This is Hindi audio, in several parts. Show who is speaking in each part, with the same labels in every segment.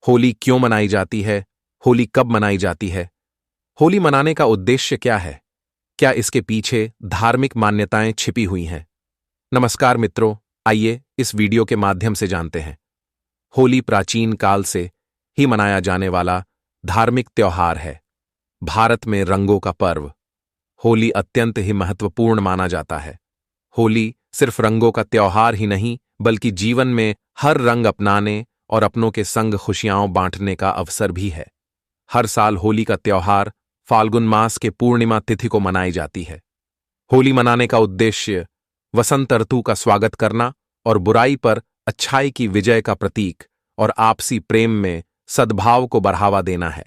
Speaker 1: होली क्यों मनाई जाती है? होली कब मनाई जाती है? होली मनाने का उद्देश्य क्या है? क्या इसके पीछे धार्मिक मान्यताएं छिपी हुई हैं? नमस्कार मित्रों, आइए इस वीडियो के माध्यम से जानते हैं। होली प्राचीन काल से ही मनाया जाने वाला धार्मिक त्योहार है। भारत में रंगों का पर्व होली अत्यंत ही महत्वपूर्ण माना जाता है। होली सिर्फ रंगों का त्योहार ही नहीं, बल्कि जीवन में हर रंग अपनाने और अपनों के संग खुशियां बांटने का अवसर भी है। हर साल होली का त्योहार फाल्गुन मास के पूर्णिमा तिथि को मनाई जाती है। होली मनाने का उद्देश्य वसंत ऋतु का स्वागत करना और बुराई पर अच्छाई की विजय का प्रतीक और आपसी प्रेम में सद्भाव को बढ़ावा देना है।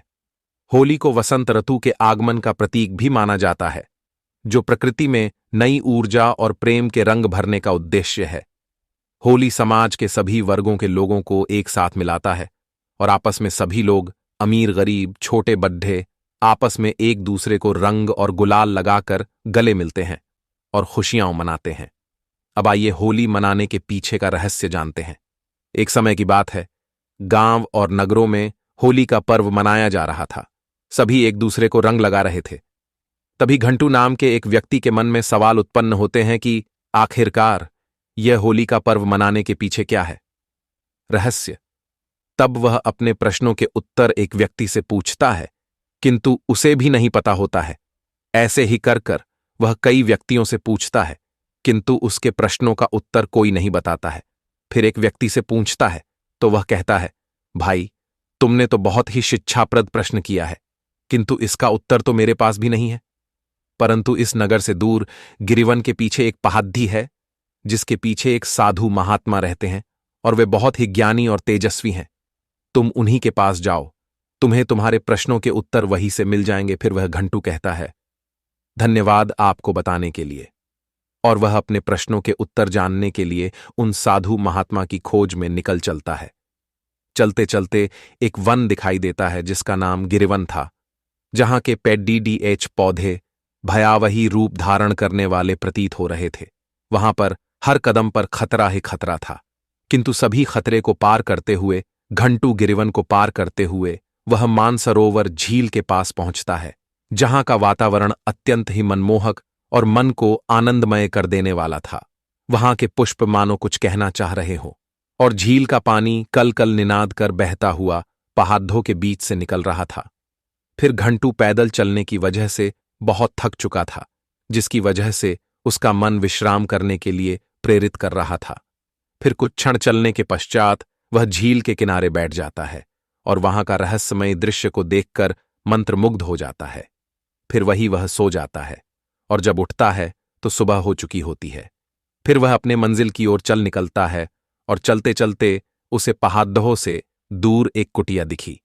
Speaker 1: होली को वसंत ऋतु के आगमन का प्रतीक भी माना जाता है, जो प्रकृति में नई ऊर्जा और प्रेम के रंग भरने का उद्देश्य है। होली समाज के सभी वर्गों के लोगों को एक साथ मिलाता है और आपस में सभी लोग, अमीर गरीब छोटे बड्ढे, आपस में एक दूसरे को रंग और गुलाल लगाकर गले मिलते हैं और खुशियां मनाते हैं। अब आइए होली मनाने के पीछे का रहस्य जानते हैं। एक समय की बात है, गांव और नगरों में होली का पर्व मनाया जा रहा था। सभी एक दूसरे को रंग लगा रहे थे। तभी घंटू नाम के एक व्यक्ति के मन में सवाल उत्पन्न होते हैं कि आखिरकार यह होली का पर्व मनाने के पीछे क्या है? रहस्य। तब वह अपने प्रश्नों के उत्तर एक व्यक्ति से पूछता है, किंतु उसे भी नहीं पता होता है। ऐसे ही कर कर वह कई व्यक्तियों से पूछता है, किंतु उसके प्रश्नों का उत्तर कोई नहीं बताता है। फिर एक व्यक्ति से पूछता है तो वह कहता है, भाई, तुमने तो बहुत ही शिक्षाप्रद प्रश्न किया है, किंतु इसका उत्तर तो मेरे पास भी नहीं है। परंतु इस नगर से दूर गिरिवन के पीछे एक पहाड़ी है, जिसके पीछे एक साधु महात्मा रहते हैं और वे बहुत ही ज्ञानी और तेजस्वी हैं। तुम उन्हीं के पास जाओ, तुम्हें तुम्हारे प्रश्नों के उत्तर वहीं से मिल जाएंगे। फिर वह घंटू कहता है, धन्यवाद आपको बताने के लिए। और वह अपने प्रश्नों के उत्तर जानने के लिए उन साधु महात्मा की खोज में निकल चलता है। चलते चलते एक वन दिखाई देता है जिसका नाम गिरिवन था, जहां के पेडीडीएच पौधे भयावही रूप धारण करने वाले प्रतीत हो रहे थे। वहां पर हर कदम पर खतरा ही खतरा था, किंतु सभी खतरे को पार करते हुए, घंटू गिरिवन को पार करते हुए वह मानसरोवर झील के पास पहुंचता है, जहां का वातावरण अत्यंत ही मनमोहक और मन को आनंदमय कर देने वाला था। वहां के पुष्प मानो कुछ कहना चाह रहे हो, और झील का पानी कल कल निनाद कर बहता हुआ पहाड़ों के बीच से निकल रहा था। फिर घंटू पैदल चलने की वजह से बहुत थक चुका था, जिसकी वजह से उसका मन विश्राम करने के लिए प्रेरित कर रहा था। फिर कुछ क्षण चलने के पश्चात वह झील के किनारे बैठ जाता है और वहां का रहस्यमय दृश्य को देखकर मंत्रमुग्ध हो जाता है। फिर वह सो जाता है और जब उठता है तो सुबह हो चुकी होती है। फिर वह अपने मंजिल की ओर चल निकलता है और चलते चलते उसे पहाड़ों से दूर एक कुटिया दिखी।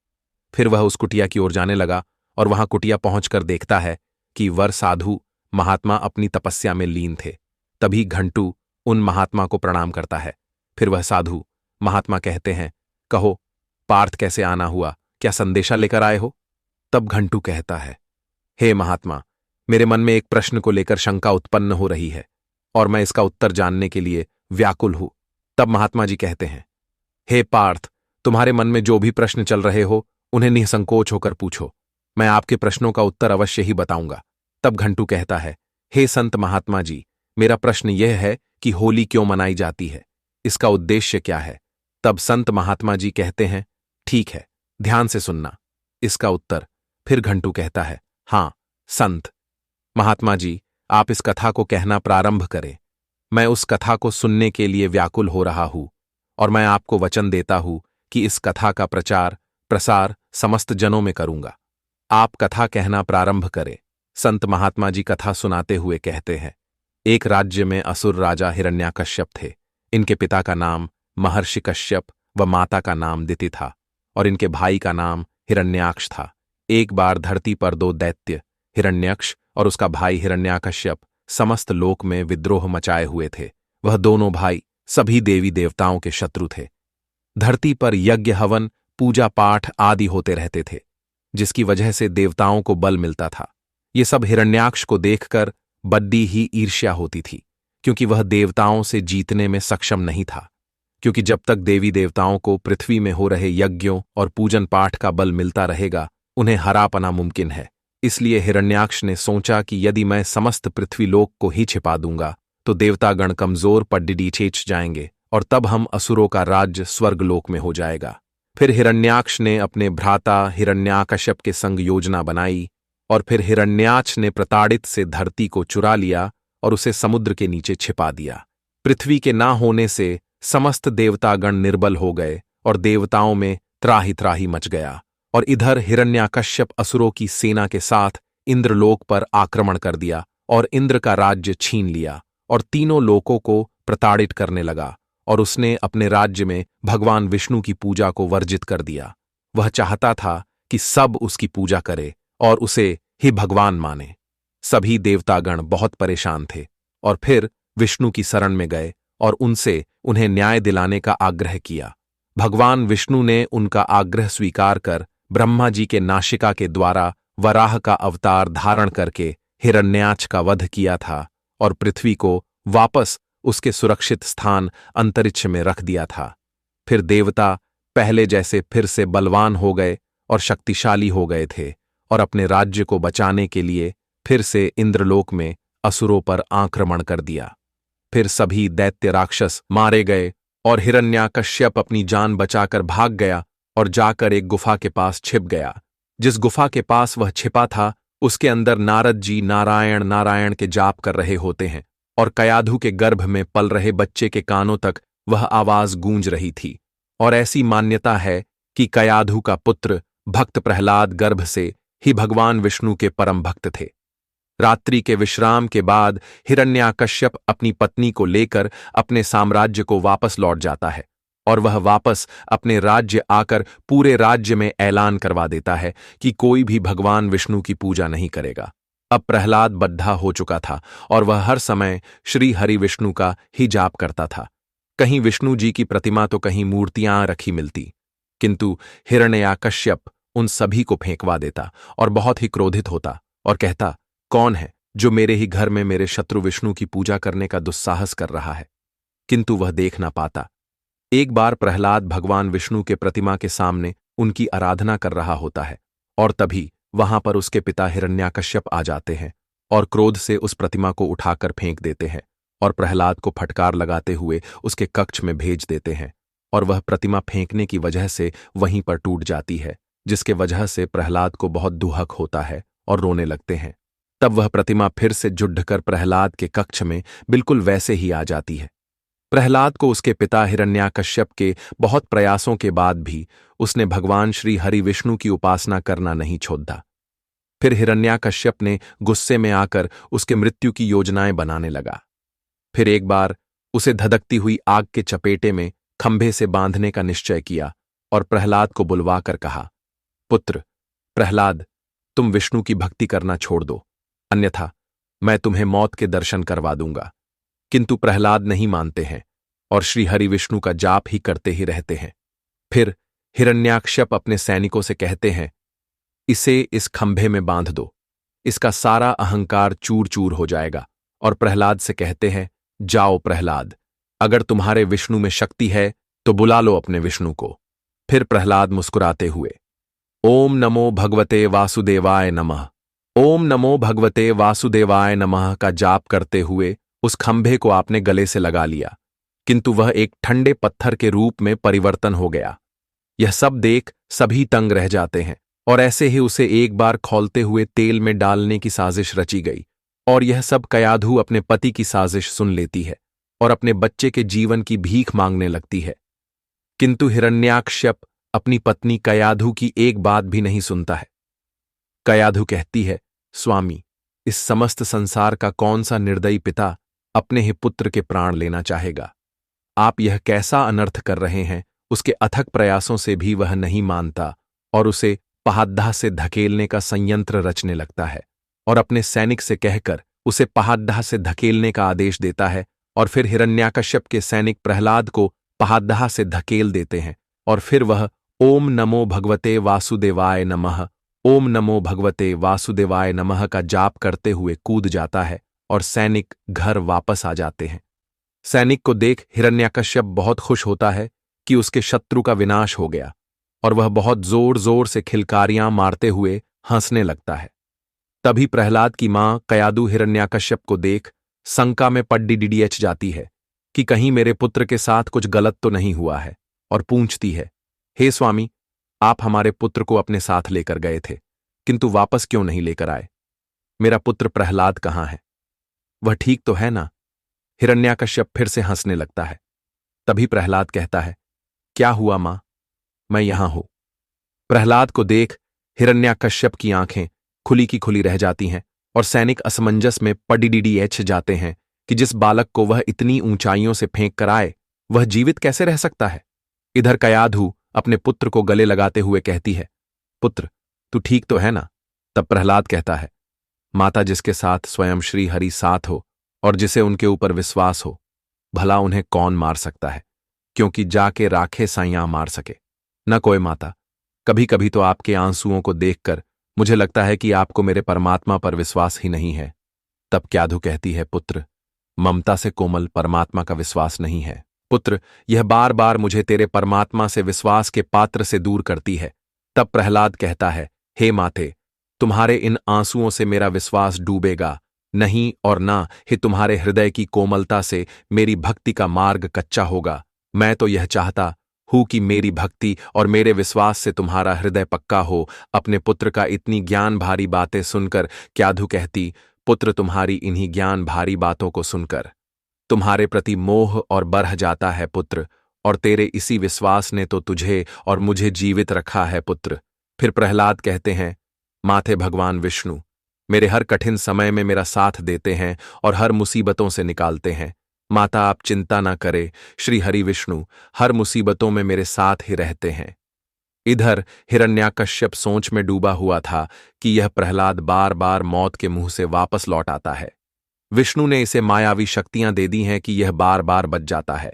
Speaker 1: फिर वह उस कुटिया की ओर जाने लगा और वहां कुटिया पहुंचकर देखता है कि वर साधु महात्मा अपनी तपस्या में लीन थे। तभी घंटू उन महात्मा को प्रणाम करता है। फिर वह साधु महात्मा कहते हैं, कहो पार्थ, कैसे आना हुआ? क्या संदेशा लेकर आए हो? तब घंटू कहता है, हे महात्मा, मेरे मन में एक प्रश्न को लेकर शंका उत्पन्न हो रही है और मैं इसका उत्तर जानने के लिए व्याकुल हूं। तब महात्मा जी कहते हैं, हे पार्थ, तुम्हारे मन में जो भी प्रश्न चल रहे हो उन्हें निसंकोच होकर पूछो, मैं आपके प्रश्नों का उत्तर अवश्य ही बताऊंगा। तब घंटू कहता है, हे संत महात्मा जी, मेरा प्रश्न यह है कि होली क्यों मनाई जाती है? इसका उद्देश्य क्या है? तब संत महात्मा जी कहते हैं, ठीक है, ध्यान से सुनना इसका उत्तर। फिर घंटू कहता है, हाँ संत महात्मा जी, आप इस कथा को कहना प्रारंभ करें। मैं उस कथा को सुनने के लिए व्याकुल हो रहा हूं और मैं आपको वचन देता हूं कि इस कथा का प्रचार प्रसार समस्त जनों में करूंगा। आप कथा कहना प्रारंभ करें। संत महात्मा जी कथा सुनाते हुए कहते हैं, एक राज्य में असुर राजा हिरण्याकश्यप थे। इनके पिता का नाम महर्षि कश्यप व माता का नाम दिति था और इनके भाई का नाम हिरण्याक्ष था। एक बार धरती पर दो दैत्य, हिरण्यक्ष और उसका भाई हिरण्याकश्यप, समस्त लोक में विद्रोह मचाए हुए थे। वह दोनों भाई सभी देवी देवताओं के शत्रु थे। धरती पर यज्ञ हवन पूजा पाठ आदि होते रहते थे, जिसकी वजह से देवताओं को बल मिलता था। ये सब हिरण्याक्ष को देखकर बड्डी ही ईर्ष्या होती थी, क्योंकि वह देवताओं से जीतने में सक्षम नहीं था। क्योंकि जब तक देवी देवताओं को पृथ्वी में हो रहे यज्ञों और पूजन पाठ का बल मिलता रहेगा, उन्हें हरा पाना मुमकिन है। इसलिए हिरण्याक्ष ने सोचा कि यदि मैं समस्त पृथ्वीलोक को ही छिपा दूंगा तो देवतागण कमजोर पर डिडीचेच जाएंगे और तब हम असुरों का राज्य स्वर्गलोक में हो जाएगा। फिर हिरण्याक्ष ने अपने भ्राता हिरण्याकश्यप के संग योजना बनाई और फिर हिरण्याक्ष ने प्रताड़ित से धरती को चुरा लिया और उसे समुद्र के नीचे छिपा दिया। पृथ्वी के ना होने से समस्त देवतागण निर्बल हो गए और देवताओं में त्राहि त्राहि मच गया। और इधर हिरण्याकश्यप असुरों की सेना के साथ इंद्रलोक पर आक्रमण कर दिया और इंद्र का राज्य छीन लिया और तीनों लोकों को प्रताड़ित करने लगा। और उसने अपने राज्य में भगवान विष्णु की पूजा को वर्जित कर दिया। वह चाहता था कि सब उसकी पूजा करे और उसे ही भगवान माने। सभी देवतागण बहुत परेशान थे और फिर विष्णु की शरण में गए और उनसे उन्हें न्याय दिलाने का आग्रह किया। भगवान विष्णु ने उनका आग्रह स्वीकार कर ब्रह्मा जी के नासिका के द्वारा वराह का अवतार धारण करके हिरण्याक्ष का वध किया था और पृथ्वी को वापस उसके सुरक्षित स्थान अंतरिक्ष में रख दिया था। फिर देवता पहले जैसे फिर से बलवान हो गए और शक्तिशाली हो गए थे और अपने राज्य को बचाने के लिए फिर से इंद्रलोक में असुरों पर आक्रमण कर दिया। फिर सभी दैत्य राक्षस मारे गए और हिरण्याकश्यप अपनी जान बचाकर भाग गया और जाकर एक गुफा के पास छिप गया। जिस गुफा के पास वह छिपा था उसके अंदर नारद जी नारायण नारायण के जाप कर रहे होते हैं और कयाधु के गर्भ में पल रहे बच्चे के कानों तक वह आवाज गूंज रही थी। और ऐसी मान्यता है कि कयाधु का पुत्र भक्त प्रहलाद गर्भ से ही भगवान विष्णु के परम भक्त थे। रात्रि के विश्राम के बाद हिरण्याकश्यप अपनी पत्नी को लेकर अपने साम्राज्य को वापस लौट जाता है और वह वापस अपने राज्य आकर पूरे राज्य में ऐलान करवा देता है कि कोई भी भगवान विष्णु की पूजा नहीं करेगा। अब प्रहलाद बद्धा हो चुका था और वह हर समय श्री हरि विष्णु का ही जाप करता था। कहीं विष्णु जी की प्रतिमा तो कहीं मूर्तियां रखी मिलती, किंतु हिरण्याकश्यप उन सभी को फेंकवा देता और बहुत ही क्रोधित होता और कहता, कौन है जो मेरे ही घर में मेरे शत्रु विष्णु की पूजा करने का दुस्साहस कर रहा है। किंतु वह देख ना पाता। एक बार प्रहलाद भगवान विष्णु के प्रतिमा के सामने उनकी आराधना कर रहा होता है और तभी वहां पर उसके पिता हिरण्याकश्यप आ जाते हैं और क्रोध से उस प्रतिमा को उठाकर फेंक देते हैं और प्रहलाद को फटकार लगाते हुए उसके कक्ष में भेज देते हैं और वह प्रतिमा फेंकने की वजह से वहीं पर टूट जाती है, जिसके वजह से प्रहलाद को बहुत दुहक होता है और रोने लगते हैं। तब वह प्रतिमा फिर से जुड़कर प्रहलाद के कक्ष में बिल्कुल वैसे ही आ जाती है। प्रहलाद को उसके पिता हिरण्याकश्यप के बहुत प्रयासों के बाद भी उसने भगवान श्री हरि विष्णु की उपासना करना नहीं छोड़ा। फिर हिरण्याकश्यप ने गुस्से में आकर उसके मृत्यु की योजनाएं बनाने लगा। फिर एक बार उसे धधकती हुई आग के चपेटे में खंभे से बांधने का निश्चय किया और प्रहलाद को बुलवाकर कहा, पुत्र प्रहलाद, तुम विष्णु की भक्ति करना छोड़ दो, अन्यथा मैं तुम्हें मौत के दर्शन करवा दूंगा। किंतु प्रहलाद नहीं मानते हैं और श्री हरि विष्णु का जाप ही करते ही रहते हैं। फिर हिरण्याकश्यप अपने सैनिकों से कहते हैं, इसे इस खंभे में बांध दो, इसका सारा अहंकार चूर चूर हो जाएगा। और प्रहलाद से कहते हैं, जाओ प्रहलाद, अगर तुम्हारे विष्णु में शक्ति है तो बुला लो अपने विष्णु को। फिर प्रहलाद मुस्कुराते हुए ओम नमो भगवते वासुदेवाय नमः, ओम नमो भगवते वासुदेवाय नमः का जाप करते हुए उस खंभे को आपने गले से लगा लिया, किंतु वह एक ठंडे पत्थर के रूप में परिवर्तन हो गया। यह सब देख सभी तंग रह जाते हैं और ऐसे ही उसे एक बार खौलते हुए तेल में डालने की साजिश रची गई और यह सब कयाधु अपने पति की साजिश सुन लेती है और अपने बच्चे के जीवन की भीख मांगने लगती है। किंतु हिरण्याकश्यप अपनी पत्नी कयाधु की एक बात भी नहीं सुनता है। कयाधु कहती है, स्वामी, इस समस्त संसार का कौन सा निर्दयी पिता अपने ही पुत्र के प्राण लेना चाहेगा? आप यह कैसा अनर्थ कर रहे हैं? उसके अथक प्रयासों से भी वह नहीं मानता और उसे पहाद्दाह से धकेलने का संयंत्र रचने लगता है और अपने सैनिक से कहकर उसे पहाद्दाह से धकेलने का आदेश देता है। और फिर हिरण्याकश्यप के सैनिक प्रहलाद को पहाद्दाह से धकेल देते हैं और फिर वह ओम नमो भगवते वासुदेवाय नमः, ओम नमो भगवते वासुदेवाय नमः का जाप करते हुए कूद जाता है और सैनिक घर वापस आ जाते हैं। सैनिक को देख हिरण्याकश्यप बहुत खुश होता है कि उसके शत्रु का विनाश हो गया, और वह बहुत जोर जोर से खिलकारियां मारते हुए हंसने लगता है। तभी प्रहलाद की मां कयादु हिरण्याकश्यप को देख शंका में पड्डीडीएच जाती है कि कहीं मेरे पुत्र के साथ कुछ गलत तो नहीं हुआ है, और पूछती है, हे स्वामी, आप हमारे पुत्र को अपने साथ लेकर गए थे, किंतु वापस क्यों नहीं लेकर आए? मेरा पुत्र प्रहलाद कहाँ है? वह ठीक तो है ना? हिरण्याकश्यप फिर से हंसने लगता है। तभी प्रहलाद कहता है, क्या हुआ मां? मैं यहां हूं। प्रहलाद को देख हिरण्याकश्यप की आंखें खुली की खुली रह जाती हैं, और सैनिक असमंजस में पडीडीएच जाते हैं कि जिस बालक को वह इतनी ऊंचाइयों से फेंक कर आए, वह जीवित कैसे रह सकता है? इधर कयाधु अपने पुत्र को गले लगाते हुए कहती है, पुत्र, तू ठीक तो है ना? तब प्रहलाद कहता है, माता, जिसके साथ स्वयं श्री हरि साथ हो और जिसे उनके ऊपर विश्वास हो, भला उन्हें कौन मार सकता है? क्योंकि जाके राखे साइयां मार सके न कोई माता। कभी कभी तो आपके आंसुओं को देखकर मुझे लगता है कि आपको मेरे परमात्मा पर विश्वास ही नहीं है। तब क्याधु कहती है, पुत्र, ममता से कोमल परमात्मा का विश्वास नहीं है। पुत्र, यह बार बार मुझे तेरे परमात्मा से विश्वास के पात्र से दूर करती है। तब प्रहलाद कहता है, हे माते, तुम्हारे इन आंसुओं से मेरा विश्वास डूबेगा नहीं, और ना ही तुम्हारे हृदय की कोमलता से मेरी भक्ति का मार्ग कच्चा होगा। मैं तो यह चाहता हूं कि मेरी भक्ति और मेरे विश्वास से तुम्हारा हृदय पक्का हो। अपने पुत्र का इतनी ज्ञान भारी बातें सुनकर क्याधु कहती, पुत्र, तुम्हारी इन्हीं ज्ञान भारी बातों को सुनकर तुम्हारे प्रति मोह और बढ़ जाता है पुत्र, और तेरे इसी विश्वास ने तो तुझे और मुझे जीवित रखा है पुत्र। फिर प्रहलाद कहते हैं, माथे भगवान विष्णु मेरे हर कठिन समय में मेरा साथ देते हैं और हर मुसीबतों से निकालते हैं। माता, आप चिंता ना करे, श्री हरि विष्णु हर मुसीबतों में मेरे साथ ही रहते हैं। इधर हिरण्याकश्यप सोच में डूबा हुआ था कि यह प्रहलाद बार बार मौत के मुंह से वापस लौट आता है। विष्णु ने इसे मायावी शक्तियां दे दी हैं कि यह बार बार बच जाता है,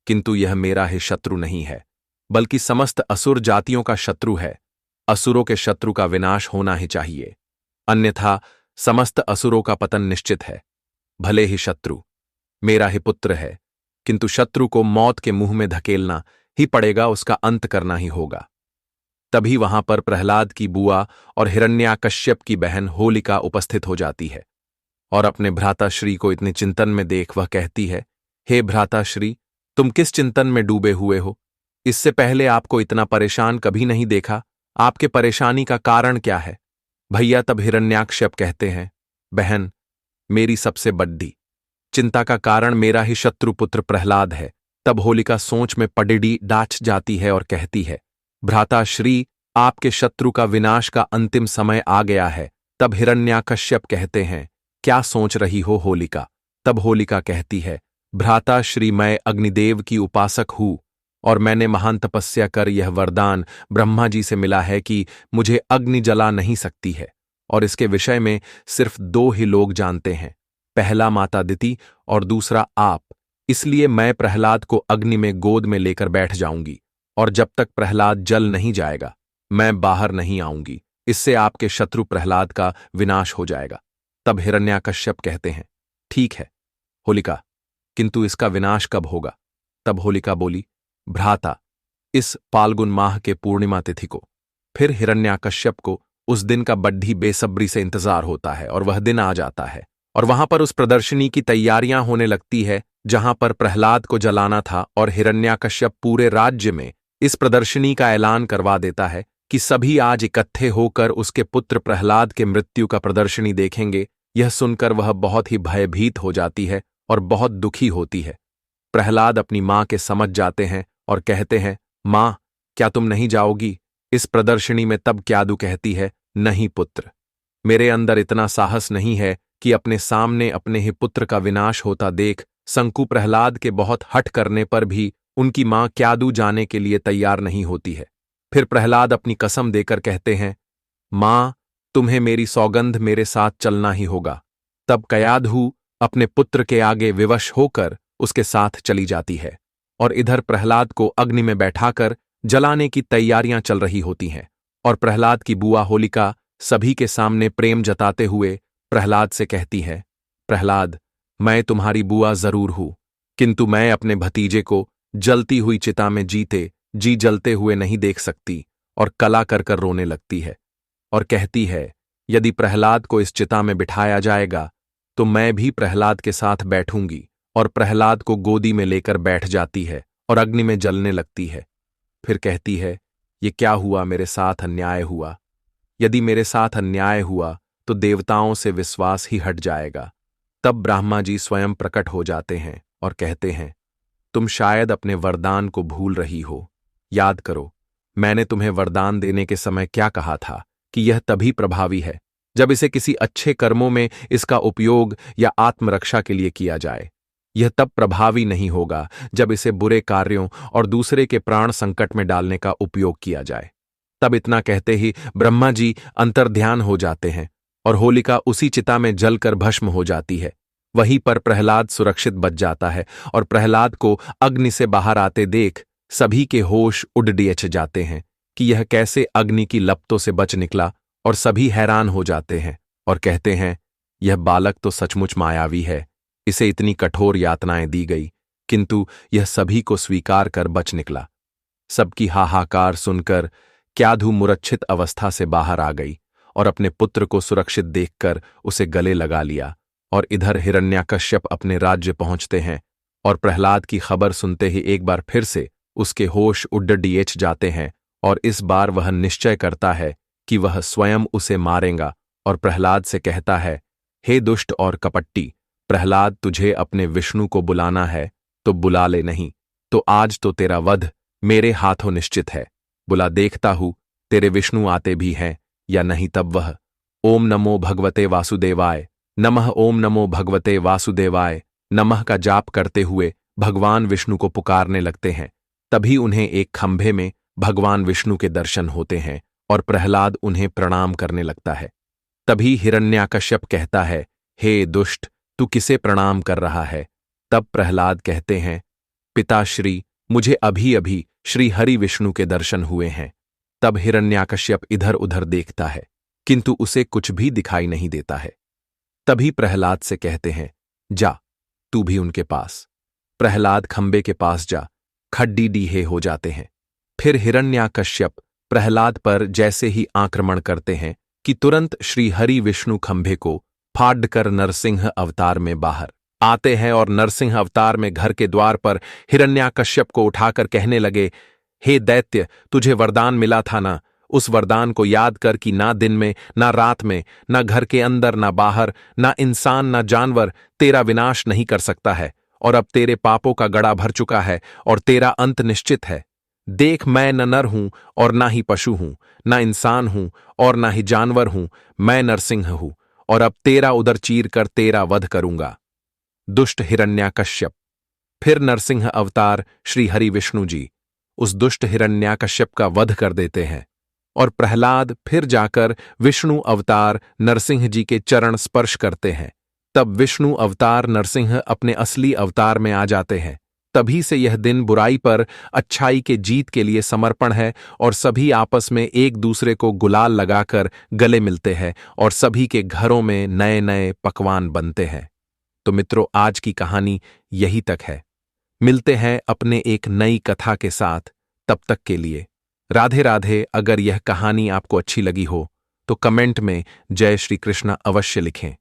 Speaker 1: किंतु यह मेरा ही शत्रु नहीं है, बल्कि समस्त असुर जातियों का शत्रु है। असुरों के शत्रु का विनाश होना ही चाहिए, अन्यथा समस्त असुरों का पतन निश्चित है। भले ही शत्रु मेरा ही पुत्र है, किंतु शत्रु को मौत के मुंह में धकेलना ही पड़ेगा, उसका अंत करना ही होगा। तभी वहां पर प्रहलाद की बुआ और हिरण्याकश्यप की बहन होलिका उपस्थित हो जाती है, और अपने भ्राताश्री को इतने चिंतन में देख वह कहती है, हे भ्राताश्री, तुम किस चिंतन में डूबे हुए हो? इससे पहले आपको इतना परेशान कभी नहीं देखा। आपके परेशानी का कारण क्या है? भैया, तब हिरण्याकश्यप कहते हैं, बहन, मेरी सबसे बड़ी चिंता का कारण मेरा ही शत्रुपुत्र प्रहलाद है। तब होलिका सोच में पडिडी डाच जाती है और कहती है, भ्राताश्री, आपके शत्रु का विनाश का अंतिम समय आ गया है। तब हिरण्याकश्यप कहते हैं, क्या सोच रही हो होलिका? तब होलिका कहती है, भ्राताश्री, मैं अग्निदेव की उपासक हूं, और मैंने महान तपस्या कर यह वरदान ब्रह्मा जी से मिला है कि मुझे अग्नि जला नहीं सकती है, और इसके विषय में सिर्फ दो ही लोग जानते हैं, पहला माता दिति और दूसरा आप। इसलिए मैं प्रहलाद को अग्नि में गोद में लेकर बैठ जाऊंगी, और जब तक प्रहलाद जल नहीं जाएगा मैं बाहर नहीं आऊंगी। इससे आपके शत्रु प्रहलाद का विनाश हो जाएगा। तब हिरण्याकश्यप कहते हैं, ठीक है होलिका, किंतु इसका विनाश कब होगा? तब होलिका बोली, भ्राता, इस फाल्गुन माह के पूर्णिमा तिथि को। फिर हिरण्याकश्यप को उस दिन का बड्ढी बेसब्री से इंतजार होता है, और वह दिन आ जाता है, और वहां पर उस प्रदर्शनी की तैयारियां होने लगती है जहां पर प्रहलाद को जलाना था, और हिरण्याकश्यप पूरे राज्य में इस प्रदर्शनी का ऐलान करवा देता है कि सभी आज इकट्ठे होकर उसके पुत्र प्रहलाद के मृत्यु का प्रदर्शनी देखेंगे। यह सुनकर वह बहुत ही भयभीत हो जाती है और बहुत दुखी होती है। प्रहलाद अपनी मां के समझ जाते हैं और कहते हैं, मां, क्या तुम नहीं जाओगी इस प्रदर्शनी में? तब क्यादु कहती है, नहीं पुत्र, मेरे अंदर इतना साहस नहीं है कि अपने सामने अपने ही पुत्र का विनाश होता देख संकु प्रहलाद के बहुत हठ करने पर भी उनकी मां क्यादु जाने के लिए तैयार नहीं होती है। फिर प्रहलाद अपनी कसम देकर कहते हैं, मां, तुम्हें मेरी सौगंध मेरे साथ चलना ही होगा। तब कयाधु अपने पुत्र के आगे विवश होकर उसके साथ चली जाती है, और इधर प्रहलाद को अग्नि में बैठाकर जलाने की तैयारियां चल रही होती हैं। और प्रहलाद की बुआ होलिका सभी के सामने प्रेम जताते हुए प्रहलाद से कहती है, प्रहलाद, मैं तुम्हारी बुआ जरूर हूं, किंतु मैं अपने भतीजे को जलती हुई चिता में जी जलते हुए नहीं देख सकती और कला कर कर रोने लगती है और कहती है, यदि प्रहलाद को इस चिता में बिठाया जाएगा तो मैं भी प्रहलाद के साथ बैठूंगी, और प्रहलाद को गोदी में लेकर बैठ जाती है और अग्नि में जलने लगती है। फिर कहती है, ये क्या हुआ, मेरे साथ अन्याय हुआ। यदि मेरे साथ अन्याय हुआ तो देवताओं से विश्वास ही हट जाएगा। तब ब्रह्मा जी स्वयं प्रकट हो जाते हैं और कहते हैं, तुम शायद अपने वरदान को भूल रही हो। याद करो, मैंने तुम्हें वरदान देने के समय क्या कहा था कि यह तभी प्रभावी है जब इसे किसी अच्छे कर्मों में इसका उपयोग या आत्मरक्षा के लिए किया जाए। यह तब प्रभावी नहीं होगा जब इसे बुरे कार्यों और दूसरे के प्राण संकट में डालने का उपयोग किया जाए। तब इतना कहते ही ब्रह्मा जी अंतर्ध्यान हो जाते हैं और होलिका उसी चिता में जलकर भस्म हो जाती है। वहीं पर प्रहलाद सुरक्षित बच जाता है और प्रहलाद को अग्नि से बाहर आते देख सभी के होश उड़ जाते हैं कि यह कैसे अग्नि की लपटों से बच निकला, और सभी हैरान हो जाते हैं और कहते हैं, यह बालक तो सचमुच मायावी है। इसे इतनी कठोर यातनाएं दी गई, किंतु यह सभी को स्वीकार कर बच निकला। सबकी हाहाकार सुनकर क्याधु मूर्छित अवस्था से बाहर आ गई और अपने पुत्र को सुरक्षित देखकर उसे गले लगा लिया। और इधर हिरण्याकश्यप अपने राज्य पहुंचते हैं और प्रहलाद की खबर सुनते ही एक बार फिर से उसके होश उड़ जाते हैं, और इस बार वह निश्चय करता है कि वह स्वयं उसे मारेगा और प्रहलाद से कहता है, हे दुष्ट और कपट्टी प्रहलाद, तुझे अपने विष्णु को बुलाना है तो बुला ले, नहीं तो आज तो तेरा वध मेरे हाथों निश्चित है। बुला, देखता हूं तेरे विष्णु आते भी हैं या नहीं। तब वह ओम नमो भगवते वासुदेवाय नमः, ओम नमो भगवते वासुदेवाय नमः का जाप करते हुए भगवान विष्णु को पुकारने लगते हैं। तभी उन्हें एक खंभे में भगवान विष्णु के दर्शन होते हैं और प्रहलाद उन्हें प्रणाम करने लगता है। तभी हिरण्याकश्यप कहता है, हे दुष्ट, तू किसे प्रणाम कर रहा है। तब प्रहलाद कहते हैं, पिताश्री, मुझे अभी अभी श्री हरि विष्णु के दर्शन हुए हैं। तब हिरण्याकश्यप इधर उधर देखता है किंतु उसे कुछ भी दिखाई नहीं देता है। तभी प्रहलाद से कहते हैं, जा तू भी उनके पास। प्रहलाद खंबे के पास जा खड्डी डीहे हो जाते हैं। फिर हिरण्याकश्यप प्रहलाद पर जैसे ही आक्रमण करते हैं कि तुरंत श्री हरि विष्णु खंभे को फाड़कर नरसिंह अवतार में बाहर आते हैं और नरसिंह अवतार में घर के द्वार पर हिरण्याकश्यप को उठाकर कहने लगे, हे दैत्य, तुझे वरदान मिला था ना, उस वरदान को याद कर कि ना दिन में ना रात में, ना घर के अंदर ना बाहर, ना इंसान ना जानवर तेरा विनाश नहीं कर सकता है। और अब तेरे पापों का गड़ा भर चुका है और तेरा अंत निश्चित है। देख, मैं न नर हूं और ना ही पशु हूं, ना इंसान हूं और ना ही जानवर हूं, मैं नरसिंह हूं, और अब तेरा उदर चीर कर तेरा वध करूंगा। दुष्ट हिरण्याकश्यप। फिर नरसिंह अवतार श्री हरि विष्णु जी उस दुष्ट हिरण्याकश्यप का वध कर देते हैं और प्रहलाद फिर जाकर विष्णु अवतार नरसिंह जी के चरण स्पर्श करते हैं। तब विष्णु अवतार नरसिंह अपने असली अवतार में आ जाते हैं। तभी से यह दिन बुराई पर अच्छाई के जीत के लिए समर्पण है और सभी आपस में एक दूसरे को गुलाल लगाकर गले मिलते हैं और सभी के घरों में नए नए पकवान बनते हैं। तो मित्रों, आज की कहानी यही तक है। मिलते हैं अपने एक नई कथा के साथ। तब तक के लिए राधे राधे। अगर यह कहानी आपको अच्छी लगी हो तो कमेंट में जय श्री कृष्ण अवश्य लिखें।